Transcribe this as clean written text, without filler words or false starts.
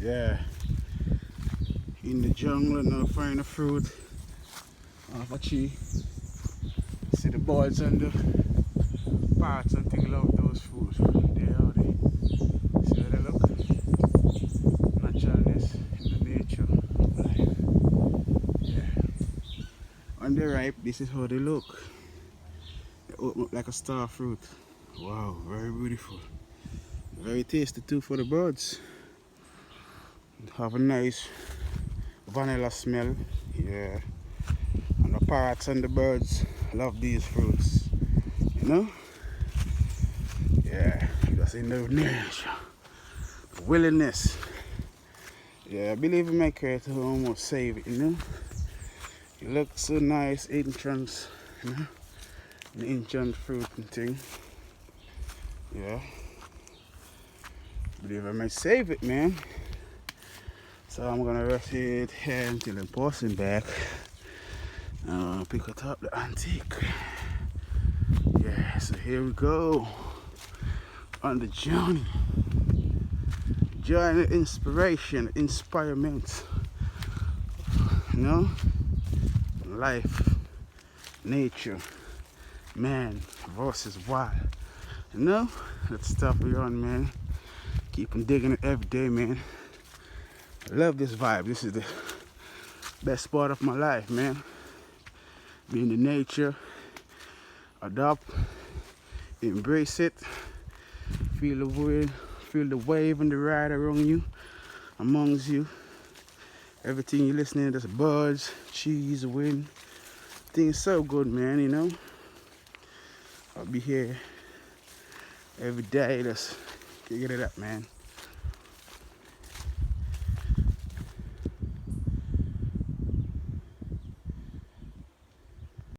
Yeah, in the jungle now find the fruit of a tree. See the birds and the parrots and things love those fruits. There are they. See how they look? Naturalness in the nature of life. Yeah. When they're ripe, this is how they look. They open up like a star fruit. Wow, very beautiful. Very tasty too for the birds. Have a nice vanilla smell. Yeah. And the parrots and the birds love these fruits. You know? Yeah. That's in the nature. Willingness. Yeah, I believe in my creator to almost save it, you know? It looks so nice, entrance, you know? The ancient fruit and thing. Yeah. Believe I might save it, man. So I'm gonna rest it here until I'm passing back. Pick it up the antique. Yeah, so here we go. On the journey. Journey, inspiration, inspirement. You know? Life, nature, man versus wild. You know? That stuff we on, man. Keep on digging it every day, man. I love this vibe. This is the best part of my life, man. Being in nature, adopt, embrace it, feel the wave and the ride around you, amongst you. Everything you're listening to, there's birds, trees, wind. Things so good, man, you know. I'll be here every day. Let's get it up, man.